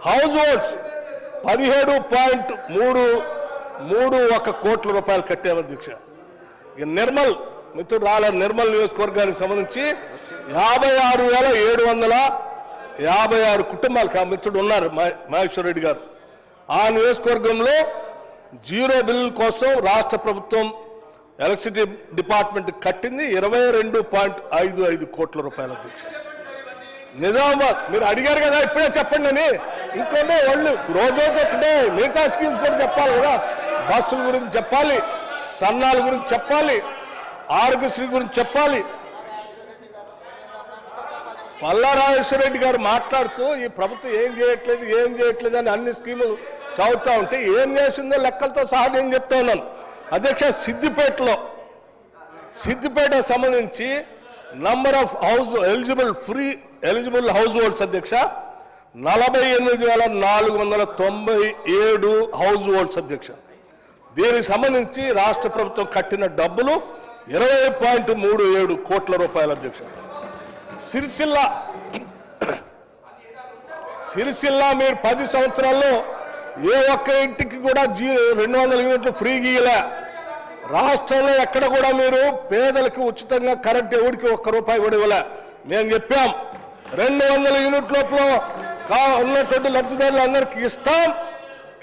House holds 17.31 కోట్ల రూపాయలు కట్టాము అధ్యక్ష. ఇక నిర్మల్ మిత్రుడు రాలే నిర్మల్ నియోజకవర్గానికి సంబంధించి 56,756 కుటుంబాలకు ఆ మిత్రుడు ఉన్నారు మహేశ్వర్ రెడ్డి గారు. ఆ నియోజకవర్గంలో జీరో బిల్ కోసం రాష్ట్ర ప్రభుత్వం ఎలక్ట్రిసిటీ డిపార్ట్మెంట్ కట్టింది 22.55 కోట్ల రూపాయల అధ్యక్ష. నిజామాబాద్ మీరు అడిగారు కదా, ఇప్పుడే చెప్పండి అని. ఇంకొన్ని వాళ్ళు రోజు ఒకటే మిగతా స్కీమ్స్ కూడా చెప్పాలి కదా. బస్సుల గురించి చెప్పాలి, సన్నాల గురించి చెప్పాలి, ఆరోగ్యశ్రీ గురించి చెప్పాలి. పల్లా రాజేశ్వర రెడ్డి గారు మాట్లాడుతూ ఈ ప్రభుత్వం ఏం చేయట్లేదు అని అన్ని స్కీములు చదువుతూ ఉంటే ఏం చేసిందో లెక్కలతో సహా నేను చెప్తా ఉన్నాను అధ్యక్ష. సిద్దిపేట సంబంధించి number of eligible house holds అధ్యక్ష 48,497 హౌస్ హోల్డ్స్ అధ్యక్ష. దీనికి సంబంధించి రాష్ట్ర ప్రభుత్వం కట్టిన డబ్బులు 20.37 కోట్ల రూపాయల అధ్యక్ష. సిరిసిల్ల మీరు 10 సంవత్సరాల్లో ఏ ఒక్క ఇంటికి కూడా 200 యూనిట్లు ఫ్రీ గీయలే. రాష్ట్రంలో ఎక్కడ కూడా మీరు పేదలకు ఉచితంగా కరెంట్ ఎవరికి ₹1 కూడా ఇవ్వలే. మేము చెప్పాం 200 యూనిట్ లోపల ఉన్నటువంటి లబ్ధిదారులు అందరికీ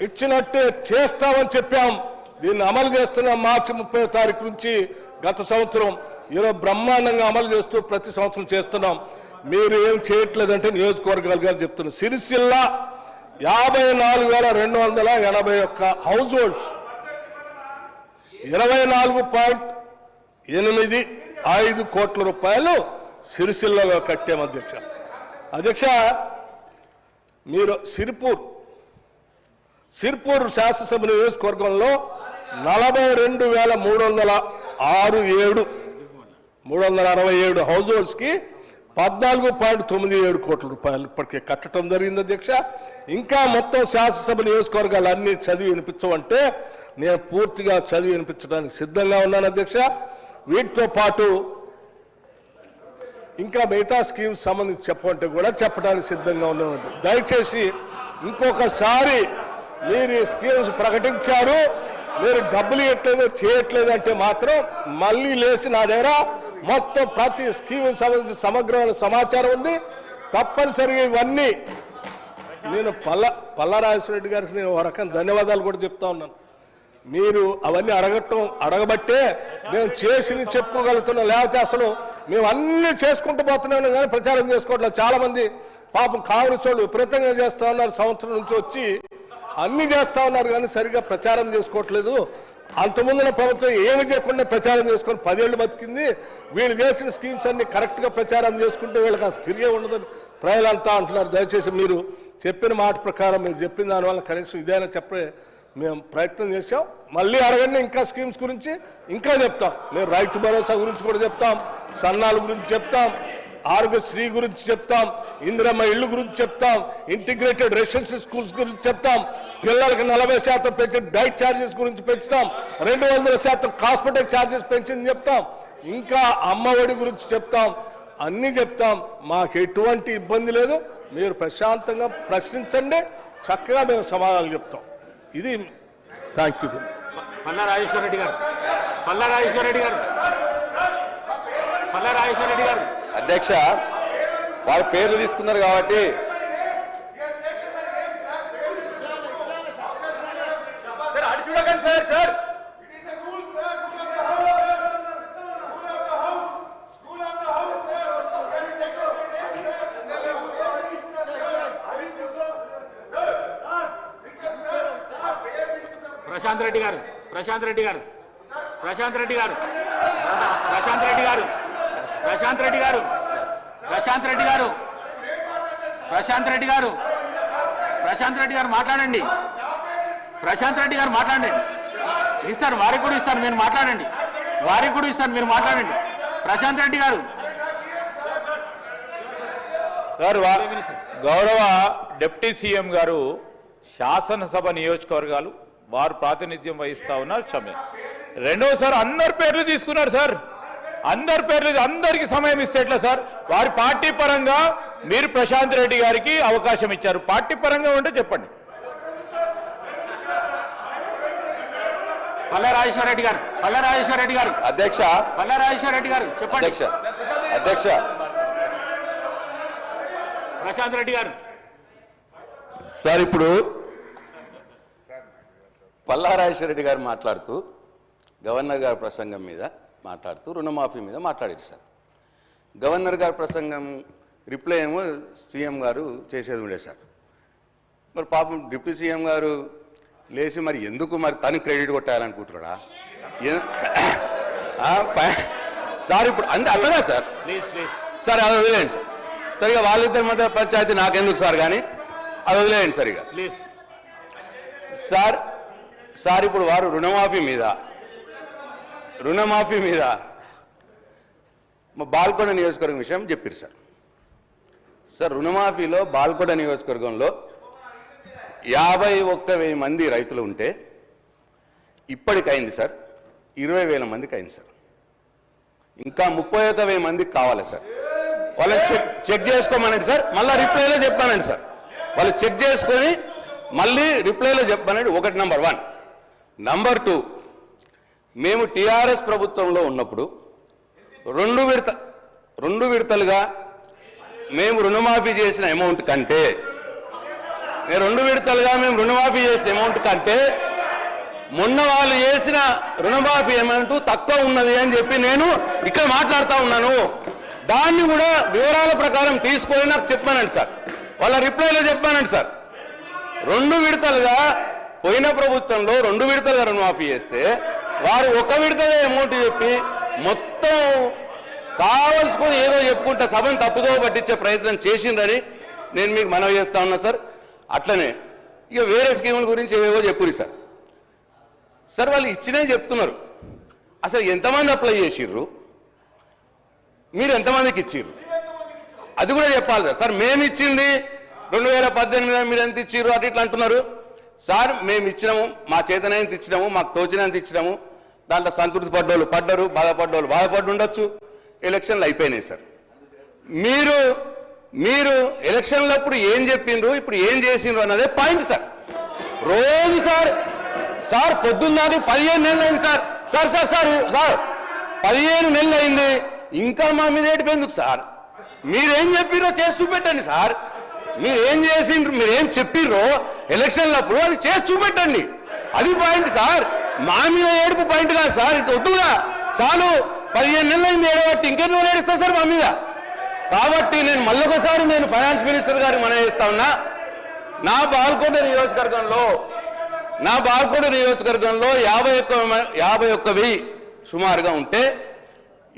ఇచ్చినట్టు చేస్తామని చెప్పాం. దీన్ని అమలు చేస్తున్నాం. మార్చి 30వ తారీఖు నుంచి గత సంవత్సరం ఈరోజు బ్రహ్మాండంగా అమలు చేస్తూ ప్రతి సంవత్సరం చేస్తున్నాం. మీరు ఏం చేయట్లేదంటే నియోజకవర్గాలు గారు చెప్తున్నారు. సిరిసిల్ల 54,281 హౌస్ హోల్డ్స్ 24.85 కోట్ల రూపాయలు సిరిసిల్లలో కట్టాం అధ్యక్ష. మీరు సిర్పూర్ శాసనసభ నియోజకవర్గంలో 42,367 హౌస్ హోల్డ్స్కి 14.97 కోట్ల రూపాయలు ఇప్పటికే కట్టడం జరిగింది అధ్యక్ష. ఇంకా మొత్తం శాసనసభ నియోజకవర్గాలు అన్ని చదివి వినిపించమంటే నేను పూర్తిగా చదివి వినిపించడానికి సిద్ధంగా ఉన్నాను అధ్యక్ష. వీటితో పాటు ఇంకా మిగతా స్కీమ్స్ సంబంధించి చెప్పమంటే కూడా చెప్పడానికి సిద్ధంగా ఉన్నాను. దయచేసి ఇంకొకసారి మీరు ఈ స్కీమ్స్ ప్రకటించారు, మీరు డబ్బులు చేయట్లేదు అంటే మాత్రం మళ్ళీ లేచి నా దగ్గర మొత్తం ప్రతి స్కీమ్ సంబంధించి సమగ్రమైన సమాచారం ఉంది. తప్పనిసరిగా ఇవన్నీ నేను పల్లా రాజేశ్వర రెడ్డి గారికి నేను ఒక రకం ధన్యవాదాలు కూడా చెప్తా ఉన్నాను. మీరు అవన్నీ అడగబట్టే మేము చేసి చెప్పుకోగలుగుతున్నాం. లేకపోతే అసలు మేము అన్ని చేసుకుంటూ పోతున్నాం కానీ ప్రచారం చేసుకోవట్లేదు. చాలా మంది పాపం కాంగ్రెస్ వాళ్ళు విపరీతంగా చేస్తూ ఉన్నారు. సంవత్సరం నుంచి వచ్చి అన్ని చేస్తూ ఉన్నారు కానీ సరిగ్గా ప్రచారం చేసుకోవట్లేదు. అంతకుముందున ప్రభుత్వం ఏమి చేయకుండా ప్రచారం చేసుకొని 10 ఏళ్ళు బతికింది. వీళ్ళు చేసిన స్కీమ్స్ అన్ని కరెక్ట్గా ప్రచారం చేసుకుంటే వీళ్ళకి అసలు తిరిగే ఉండదని ప్రజలంతా అంటున్నారు. దయచేసి మీరు చెప్పిన మాట ప్రకారం మీరు చెప్పిన దానివల్ల కనీసం ఇదైనా చెప్పే మేము ప్రయత్నం చేసాం. మళ్ళీ అడగండి ఇంకా స్కీమ్స్ గురించి ఇంకా చెప్తాం. మేము రైతు భరోసా గురించి కూడా చెప్తాం, సన్నాల గురించి చెప్తాం, ఆరోగ్యశ్రీ గురించి చెప్తాం, ఇందిరమ్మ ఇళ్ళు గురించి చెప్తాం, ఇంటిగ్రేటెడ్ రెసిడెన్షియల్ స్కూల్స్ గురించి చెప్తాం, పిల్లలకి 40% పెంచిన డైట్ ఛార్జెస్ గురించి పెంచుతాం, 200% కాస్మెటిక్ ఛార్జెస్ పెంచింది చెప్తాం, ఇంకా అమ్మఒడి గురించి చెప్తాం, అన్నీ చెప్తాం. మాకు ఎటువంటి ఇబ్బంది లేదు. మీరు ప్రశాంతంగా ప్రశ్నించండి, చక్కగా మేము సమాధానాలు చెప్తాం. ఇది థ్యాంక్ యూ. పల్లా రాజేశ్వర రెడ్డి గారు అధ్యక్ష, వారి పేర్లు తీసుకున్నారు కాబట్టి ప్రశాంత్ రెడ్డి గారు మాట్లాడండి. ప్రశాంత్ రెడ్డి గారు మాట్లాడండి. ఇస్తారు, వారికి కూడా ఇస్తారు, మీరు మాట్లాడండి. ప్రశాంత్ రెడ్డి గారు గౌరవ డిప్యూటీ సీఎం గారు శాసనసభ నియోజకవర్గాలు వారు ప్రాతినిధ్యం వహిస్తా ఉన్నారు. సమయం రెండోసారి అందరి పేర్లు తీసుకున్నారు సార్. అందరి పేర్లు అందరికీ సమయం ఇస్తే ఎట్లా సార్? వారి పార్టీ పరంగా మీరు ప్రశాంత్ రెడ్డి గారికి అవకాశం ఇచ్చారు. పార్టీ పరంగా ఉంటే చెప్పండి. పల్లా రాజేశ్వర రెడ్డి గారు, పల్లా రాజేశ్వర రెడ్డి గారు, అధ్యక్ష పల్లా రాజేశ్వర రెడ్డి గారు చెప్పండి. అధ్యక్ష ప్రశాంత్ రెడ్డి గారు. సార్ ఇప్పుడు పల్లారాజేశ్వర రెడ్డి గారు మాట్లాడుతూ గవర్నర్ గారి ప్రసంగం మీద మాట్లాడుతూ రుణమాఫీ మీద మాట్లాడారు సార్. గవర్నర్ గారి ప్రసంగం రిప్లై ఏమో సీఎం గారు చేసేది ఉండే సార్. మరి పాపం డిప్యూటీ సీఎం గారు లేచి మరి ఎందుకు మరి తను క్రెడిట్ కొట్టాలనుకుంటున్నాడా సార్? ఇప్పుడు అట్లదా సార్? ప్లీజ్ ప్లీజ్ సార్ అది వదిలేయండి సార్. సరిగా వాళ్ళిద్దరి మధ్య పంచాయతీ నాకెందుకు సార్, కానీ అది వదిలేయండి సరిగా ప్లీజ్. సార్ ఇప్పుడు వారు రుణమాఫీ మీద మా బాల్కొండ నియోజకవర్గం విషయం చెప్పారు సార్. సార్ రుణమాఫీలో బాల్కొండ నియోజకవర్గంలో 51,000 మంది రైతులు ఉంటే ఇప్పటికైంది సార్ 20,000 మందికి అయింది సార్. ఇంకా 31,000 మందికి కావాలి సార్. వాళ్ళని చెక్ చేసుకోమనండి సార్, మళ్ళీ రిప్లైలో చెప్పానండి సార్. వాళ్ళు చెక్ చేసుకొని మళ్ళీ రిప్లైలో చెప్పానండి. ఒకటి నంబర్ 1. నంబర్ 2, మేము టీఆర్ఎస్ ప్రభుత్వంలో ఉన్నప్పుడు రెండు విడతలుగా మేము రుణమాఫీ చేసిన అమౌంట్ కంటే మొన్న వాళ్ళు చేసిన రుణమాఫీ అమౌంట్ తక్కువ ఉన్నది అని చెప్పి నేను ఇక్కడ మాట్లాడుతూ ఉన్నాను. దాన్ని కూడా వివరాల ప్రకారం తీసుకొని నాకు చెప్పానండి సార్. వాళ్ళ రిప్లైలో చెప్పానండి సార్. 2 విడతలుగా పోయిన ప్రభుత్వంలో 2 విడతలుగా రుణమాఫీ చేస్తే వారు 1 విడతగా అమౌంట్ చెప్పి మొత్తం కావలసుకొని ఏదో చెప్పుకుంటా సభను తప్పుదో పట్టించే ప్రయత్నం చేసిందని నేను మీకు మనవి చేస్తా ఉన్నా సార్. అట్లనే ఇక వేరే స్కీముల గురించి ఏవేవో చెప్పురి సార్. సార్ వాళ్ళు ఇచ్చినవి చెప్తున్నారు. అసలు ఎంతమంది అప్లై చేసిర్రు, మీరు ఎంతమందికి ఇచ్చిర్రు అది కూడా చెప్పాలి సార్. సార్ మేము ఇచ్చింది 2018 మీరు ఎంత ఇచ్చిర్రు అటు ఇట్లా అంటున్నారు సార్. మేము ఇచ్చినాము, మా చేతనైనంత ఇచ్చినాము, మాకు తోచినంత ఇచ్చినాము. దాంట్లో సంతృప్తి పడ్డోళ్ళు పడ్డరు, బాధపడ్డోళ్ళు బాధపడి ఉండొచ్చు. ఎలక్షన్లు అయిపోయినాయి సార్. మీరు ఎలక్షన్లప్పుడు ఏం చెప్పిండ్రు, ఇప్పుడు ఏం చేసిండ్రు అన్నదే పాయింట్ సార్. రోజు సార్ పొద్దున్నది 15 నెలలు అయింది సార్. సార్ 15 నెలలు అయింది, ఇంకా మా మీద ఏడిపోయిందుకు సార్? మీరేం చెప్పిర్రో చేసి చూపెట్టండి సార్. మీరేం చేసిండ్రు, మీరేం చెప్పిర్రో ఎలక్షన్లప్పుడు అది చేసి చూపెట్టండి. అది పాయింట్ సార్. మా మీద ఏడుపు పాయింట్ కాదు సార్. ఇది వద్దుగా, చాలు. 15 నెలలు అయింది ఏడబట్టి, ఇంకెన్నో ఏడుస్తా సార్ మా మీద. కాబట్టి నేను మళ్ళొకసారి ఫైనాన్స్ మినిస్టర్ గారికి మనం చేస్తా ఉన్నా. నా బాల్కొండ నియోజకవర్గంలో 51,000 సుమారుగా ఉంటే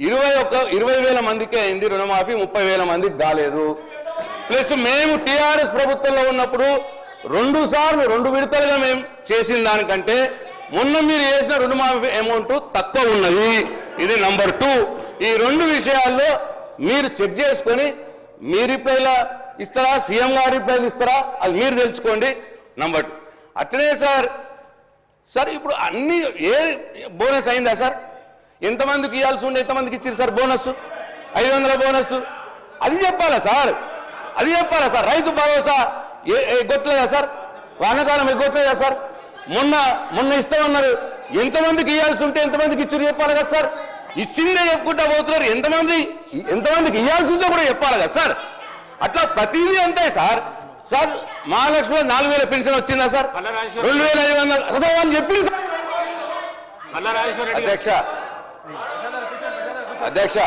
20,000 మందికే అయింది రుణమాఫీ, 30,000 మందికి కాలేదు. ప్లస్ మేము టీఆర్ఎస్ ప్రభుత్వంలో ఉన్నప్పుడు 2 విడతలుగా మేము చేసిన దానికంటే మొన్న మీరు చేసిన రుణమాఫీ అమౌంట్ తక్కువ ఉన్నది. ఇది నంబర్ 2. ఈ 2 విషయాల్లో మీరు చెక్ చేసుకొని మీ రిప్లైలా ఇస్తారా, సీఎం గారి రిప్లైలు ఇస్తారా, అది మీరు తెలుసుకోండి. నంబర్ 2 అట్లనే సార్ ఇప్పుడు అన్ని బోనస్ అయిందా సార్? ఎంతమందికి ఇవ్వాల్సి ఉండే ఎంతమందికి ఇచ్చారు సార్ బోనస్? 500 బోనస్. అది చెప్పాలా సార్? రైతు భరోసా ఎగ్గొట్టలేదా సార్? వానాకాలం ఎగ్గొట్టలేదా సార్? మొన్న ఇస్తామన్నారు. ఎంతమందికి ఇవ్వాల్సి ఉంటే ఎంతమందికి ఇచ్చారు చెప్పాలి కదా సార్? ఇచ్చిందే చెప్పుకుంటా పోతున్నారు. ఎంతమందికి ఇవ్వాల్సి ఉందో కూడా చెప్పాలి కదా సార్? అట్లా ప్రతిదీ అంతే సార్. మహాలక్ష్మి 4,000 పెన్షన్ వచ్చిందా సార్? 2,500 అసలు వాళ్ళు చెప్పింది సార్. అధ్యక్ష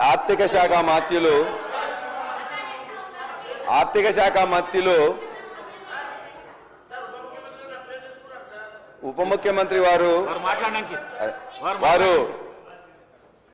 ఆర్థిక శాఖ మంత్రులు ఉప ముఖ్యమంత్రి వారు